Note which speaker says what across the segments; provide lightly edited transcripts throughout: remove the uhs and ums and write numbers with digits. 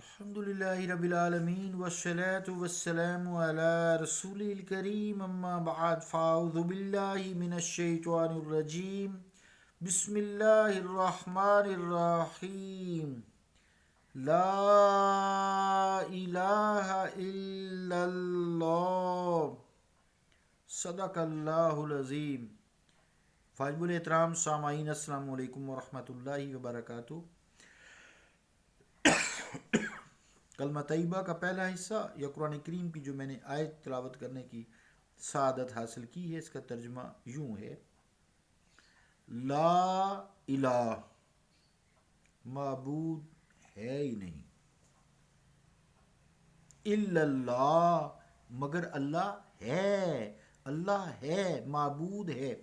Speaker 1: الحمدللہ رب العالمین والصلاة والسلام علی رسول الکریم اما بعد فاعوذ باللہ من الشیطان الرجیم بسم اللہ الرحمن الرحیم لا الہ الا اللہ صدق اللہ العظیم۔ واجب الاحترام سامعین، السلام علیکم ورحمۃ اللہ وبرکاتہ۔ کلمہ طیبہ کا پہلا حصہ یا قرآن کریم کی جو میں نے آیت تلاوت کرنے کی سعادت حاصل کی ہے، اس کا ترجمہ یوں ہے: لا الہ، معبود ہے ہی نہیں، الا اللہ، مگر اللہ ہے، اللہ ہے، معبود ہے۔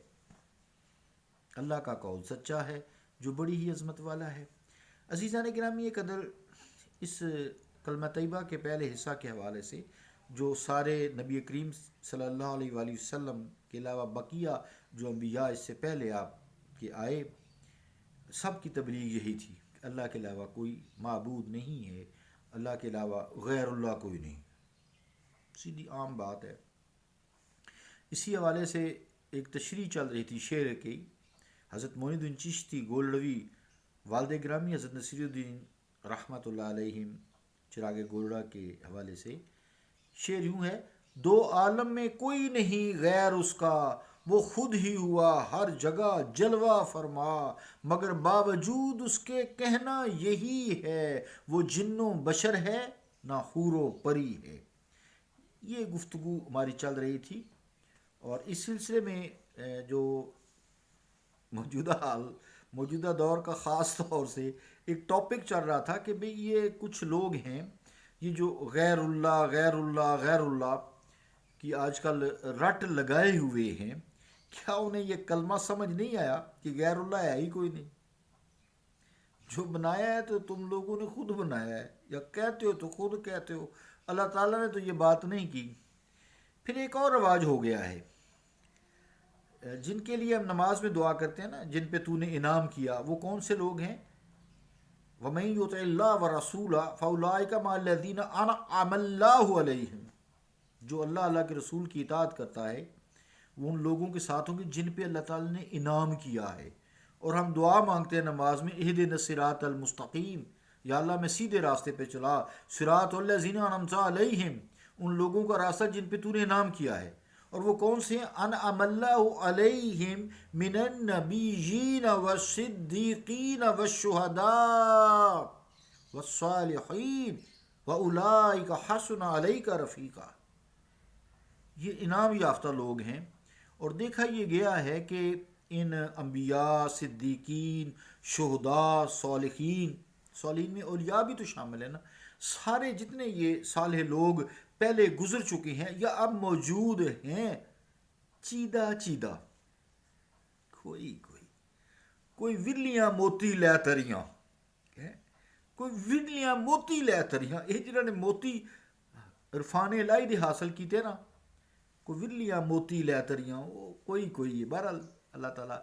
Speaker 1: اللہ کا قول سچا ہے جو بڑی ہی عظمت والا ہے۔ عزیزان گرامی، ایک قدر اس کلمہ طیبہ کے پہلے حصہ کے حوالے سے جو سارے نبی کریم صلی اللہ علیہ وآلہ وسلم کے علاوہ بقیہ جو انبیاء اس سے پہلے آپ کے آئے، سب کی تبلیغ یہی تھی کہ اللہ کے علاوہ کوئی معبود نہیں ہے، اللہ کے علاوہ غیر اللہ کوئی نہیں۔ سیدھی عام بات ہے۔ اسی حوالے سے ایک تشریح چل رہی تھی شعر کی، حضرت معین الدین چشتی گولڑوی والد گرامی حضرت نصیر الدین رحمۃ اللہ علیہم چراغ گولڑا کے حوالے سے شعر یوں ہے: دو عالم میں کوئی نہیں غیر اس کا، وہ خود ہی ہوا ہر جگہ جلوہ فرما، مگر باوجود اس کے کہنا یہی ہے، وہ جن و بشر ہے نہ حور و پری ہے۔ یہ گفتگو ہماری چل رہی تھی، اور اس سلسلے میں جو موجودہ دور کا خاص طور سے ایک ٹاپک چل رہا تھا کہ بھئی یہ کچھ لوگ ہیں، یہ جو غیر اللہ کی آج کل رٹ لگائے ہوئے ہیں، کیا انہیں یہ کلمہ سمجھ نہیں آیا کہ غیر اللہ ہے ہی کوئی نہیں؟ جو بنایا ہے تو تم لوگوں نے خود بنایا ہے، یا کہتے ہو تو خود کہتے ہو، اللہ تعالیٰ نے تو یہ بات نہیں کی۔ پھر ایک اور رواج ہو گیا ہے، جن کے لیے ہم نماز میں دعا کرتے ہیں نا، جن پہ تو نے انعام کیا، وہ کون سے لوگ ہیں؟ وَمَن يُطِعِ اللَّهَ وَرَسُولَهُ فَأُولَٰئِكَ مَعَ الَّذِينَ أَنْعَمَ اللَّهُ عَلَيْهِمْ۔ جو اللہ کے رسول کی اطاعت کرتا ہے وہ ان لوگوں کے ساتھ ہوں گے جن پہ اللہ تعالیٰ نے انعام کیا ہے۔ اور ہم دعا مانگتے ہیں نماز میں: اهْدِنَا الصِّرَاطَ الْمُسْتَقِيمَ، یا اللہ میں سیدھے راستے پہ چلا، صراط الذین انعمت علیہم، ان لوگوں کا راستہ جن پہ تو نے انعام کیا ہے۔ اور وہ کون سے ہیں؟ انعم اللہ علیہم من النبیین والصدیقین والشہداء والصالحین واولئک حسن اولئک رفیقا۔ یہ انعام یافتہ لوگ ہیں، اور دیکھا یہ گیا ہے کہ ان انبیاء، صدیقین، شہداء، صالحین میں اولیاء بھی تو شامل ہیں نا، سارے جتنے یہ صالح لوگ پہلے گزر چکے ہیں یا اب موجود ہیں، چیدہ کوئی ورلیاں موتی لے تریاں، کوئی ورلیاں موتی لے تریاں، یہ جنہوں نے موتی عرفان الہی دے حاصل کیتے نا، کوئی ورلیاں موتی لے تریاں، وہ کوئی بہرحال اللہ تعالیٰ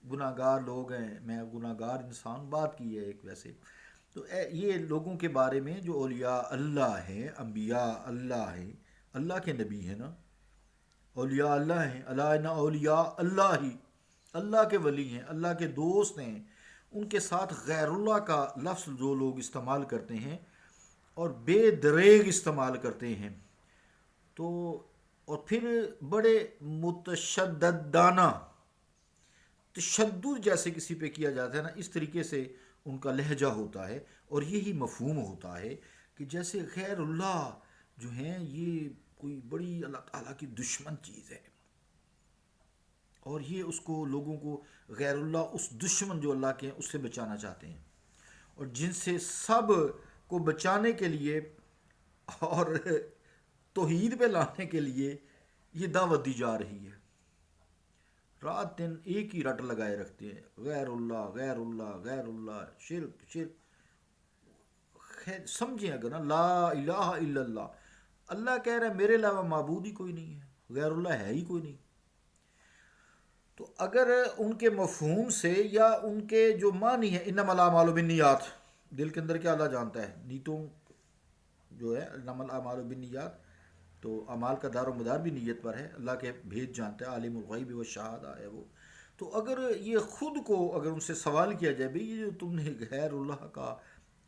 Speaker 1: گناہ گار لوگ ہیں، میں گناہ گار انسان، بات کی ہے ایک ویسے تو یہ لوگوں کے بارے میں جو اولیاء اللہ ہیں، انبیاء اللہ ہیں، اللہ کے نبی ہیں نا، اولیاء اللہ ہیں، الا اولیاء اللہ ہی، اللہ کے ولی ہیں، اللہ کے دوست ہیں، ان کے ساتھ غیر اللہ کا لفظ جو لوگ استعمال کرتے ہیں اور بے دریغ استعمال کرتے ہیں، تو اور پھر بڑے متشددانہ، تشدد جیسے کسی پہ کیا جاتا ہے نا، اس طریقے سے ان کا لہجہ ہوتا ہے، اور یہی مفہوم ہوتا ہے کہ جیسے غیر اللہ جو ہیں یہ کوئی بڑی اللہ تعالیٰ کی دشمن چیز ہے، اور یہ اس کو لوگوں کو غیر اللہ، اس دشمن جو اللہ کے ہیں، اس سے بچانا چاہتے ہیں، اور جن سے سب کو بچانے کے لیے اور توحید پہ لانے کے لیے یہ دعوت دی جا رہی ہے۔ رات دن ایک ہی رٹ لگائے رکھتے ہیں: غیر اللہ، شرک۔ سمجھیں اگر نا، لا الہ الا اللہ، اللہ کہہ رہا ہے میرے علاوہ معبود ہی کوئی نہیں ہے، غیر اللہ ہے ہی کوئی نہیں۔ تو اگر ان کے مفہوم سے یا ان کے جو معنی ہے انما الاعمال بالنیات، دل کے اندر کیا اللہ جانتا ہے. نیتوں جو ہے انما الاعمال بالنیات، تو اعمال کا دار و مدار بھی نیت پر ہے. اللہ کے بھید جانتا ہے، عالم الغیب والشہادہ ہے وہ. تو اگر یہ خود کو اگر ان سے سوال کیا جائے بھئی یہ جو تم نے غیر اللہ کا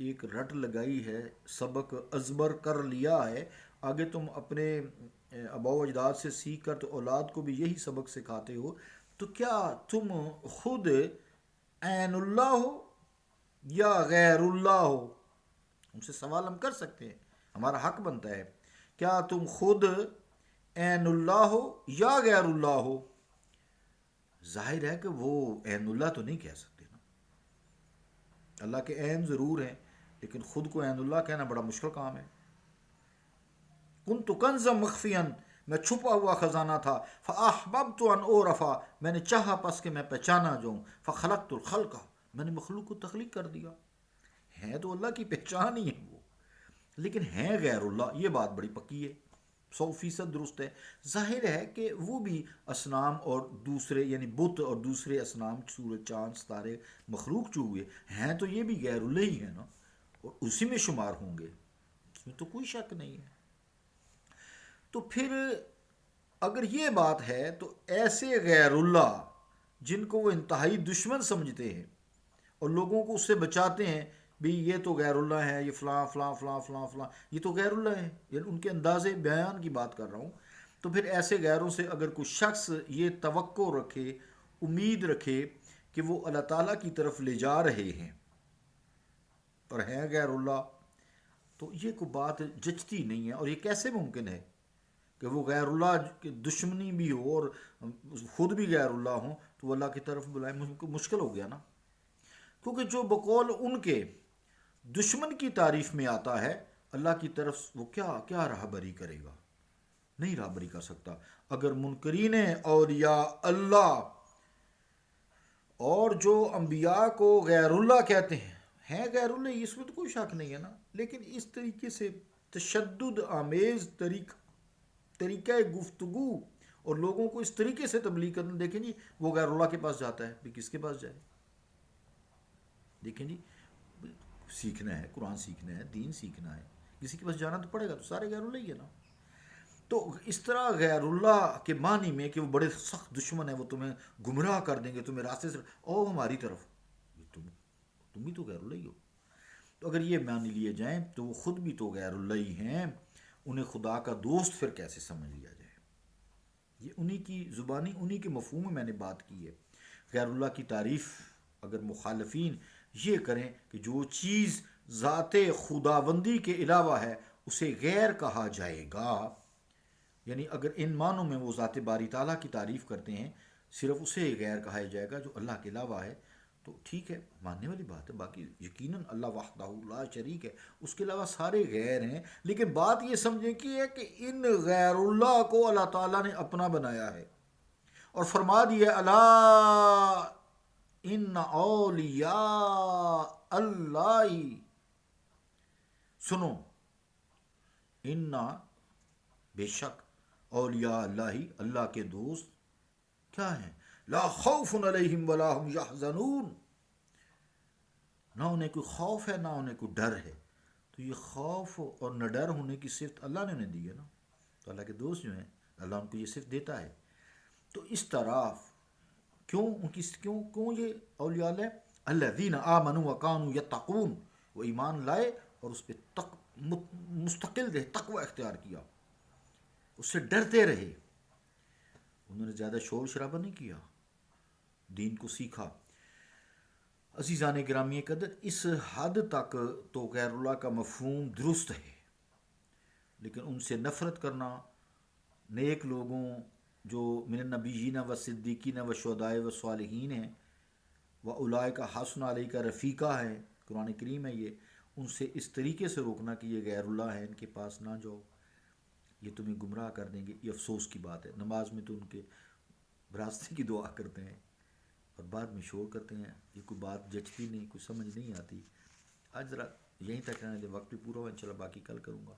Speaker 1: ایک رٹ لگائی ہے، سبق ازبر کر لیا ہے، آگے تم اپنے آباء و اجداد سے سیکھ کر تو اولاد کو بھی یہی سبق سکھاتے ہو، تو کیا تم خود عین اللہ ہو یا غیر اللہ ہو؟ ان سے سوال ہم کر سکتے ہیں، ہمارا حق بنتا ہے. کیا تم خود عین اللہ ہو یا غیر اللہ ہو؟ ظاہر ہے کہ وہ عین اللہ تو نہیں کہہ سکتے نا. اللہ کے عین ضرور ہیں لیکن خود کو عین اللہ کہنا بڑا مشکل کام ہے. کنت کنزا مخفیا، میں چھپا ہوا خزانہ تھا. فاحببت ان اعرفا، میں نے چاہا پس کہ میں پہچانا جاؤں. فخلقت الخلق، میں نے مخلوق کو تخلیق کر دیا. ہے تو اللہ کی پہچان ہی ہے وہ، لیکن ہیں غیر اللہ، یہ بات بڑی پکی ہے، 100% درست ہے. ظاہر ہے کہ وہ بھی اصنام اور دوسرے یعنی بت اور دوسرے اصنام، سورج چاند ستارے مخلوق جو ہوئے ہیں تو یہ بھی غیر اللہ ہی ہے نا، اور اسی میں شمار ہوں گے، اس میں تو کوئی شک نہیں ہے. تو پھر اگر یہ بات ہے تو ایسے غیر اللہ جن کو وہ انتہائی دشمن سمجھتے ہیں اور لوگوں کو اس سے بچاتے ہیں، بھی یہ تو غیر اللہ ہے، یہ فلاں فلاں فلاں فلاں فلاں، یہ تو غیر اللہ ہے، یعنی ان کے انداز بیان کی بات کر رہا ہوں. تو پھر ایسے غیروں سے اگر کوئی شخص یہ توقع رکھے، امید رکھے کہ وہ اللہ تعالیٰ کی طرف لے جا رہے ہیں اور ہیں غیر اللہ، تو یہ کوئی بات جچتی نہیں ہے. اور یہ کیسے ممکن ہے کہ وہ غیر اللہ کی دشمنی بھی ہو اور خود بھی غیر اللہ ہوں تو وہ اللہ کی طرف بلائیں؟ مشکل ہو گیا نا. کیونکہ جو بقول ان کے دشمن کی تعریف میں آتا ہے اللہ کی طرف، وہ کیا راہبری کرے گا؟ نہیں راہبری کر سکتا. اگر منکرین اولیاء اللہ اور جو انبیاء کو غیر اللہ کہتے ہیں غیر اللہ، اس میں تو کوئی شک نہیں ہے نا، لیکن اس طریقے سے تشدد آمیز طریقہ گفتگو اور لوگوں کو اس طریقے سے تبلیغ کرنا، دیکھیں جی وہ غیر اللہ کے پاس جاتا ہے، بھی کس کے پاس جائے؟ دیکھیں جی سیکھنا ہے، قرآن سیکھنا ہے، دین سیکھنا ہے، کسی کے پاس جانا تو پڑے گا، تو سارے غیر اللہ ہی ہے نا. تو اس طرح غیر اللہ کے معنی میں کہ وہ بڑے سخت دشمن ہیں، وہ تمہیں گمراہ کر دیں گے، تمہیں راستے سے او ہماری طرف، تم بھی تو غیر اللہ ہی ہو. تو اگر یہ معنی لیے جائیں تو وہ خود بھی تو غیر اللہ ہی ہیں، انہیں خدا کا دوست پھر کیسے سمجھ لیا جائے؟ یہ انہی کی زبانی، انہی کے مفہوم میں میں نے بات کی ہے. غیر اللہ کی تعریف اگر مخالفین یہ کریں کہ جو چیز ذات خداوندی کے علاوہ ہے اسے غیر کہا جائے گا، یعنی اگر ان معنوں میں وہ ذات باری تعالیٰ کی تعریف کرتے ہیں صرف اسے غیر کہا جائے گا جو اللہ کے علاوہ ہے، تو ٹھیک ہے، ماننے والی بات ہے. باقی یقیناً اللہ وحدہ لا شریک ہے، اس کے علاوہ سارے غیر ہیں. لیکن بات یہ سمجھیں کہ ان غیر اللہ کو اللہ تعالیٰ نے اپنا بنایا ہے اور فرما دیا الا ان اولیاء اللہ، سنو، ان بے شک اولیاء اللہ، اللہ کے دوست کیا ہیں؟ لا خوف علیہم ولا هم یحزنون، نہ انہیں کوئی خوف ہے نہ انہیں کوئی ڈر ہے. تو یہ خوف اور نہ ڈر ہونے کی صفت اللہ نے انہیں دی ہے نا. تو اللہ کے دوست جو ہیں اللہ ان کو یہ صفت دیتا ہے. تو اس طرح کیوں یہ اولیاء اللہ الذین آمنوا وکانوا یتقون، وہ ایمان لائے اور اس پہ مستقل رہے، تقوی اختیار کیا، اس سے ڈرتے رہے، انہوں نے زیادہ شور شرابہ نہیں کیا، دین کو سیکھا. عزیزان گرامی قدر، اس حد تک تو غیر اللہ کا مفہوم درست ہے، لیکن ان سے نفرت کرنا، نیک لوگوں جو من النبیین و صدیقین و شہداء و صالحین ہیں، و اولئک حسن علیک رفیقہ ہے، قرآن کریم ہے یہ، ان سے اس طریقے سے روکنا کہ یہ غیر اللہ ہے، ان کے پاس نہ جاؤ، یہ تمہیں گمراہ کر دیں گے. یہ افسوس کی بات ہے. نماز میں تو ان کے راستے کی دعا کرتے ہیں اور بعد میں شور کرتے ہیں، یہ کوئی بات جچتی نہیں، کوئی سمجھ نہیں آتی. آج ذرا یہیں تک رہنے دے، وقت بھی پورا ہوا، انشاءاللہ باقی کل کروں گا.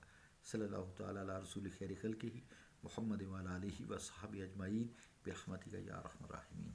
Speaker 1: صلی اللہ تعالیٰ علی رسول خیر خلقہ محمد وعلی آلہ و صحبہ اجمعین برحمتک یا ارحم الراحمین.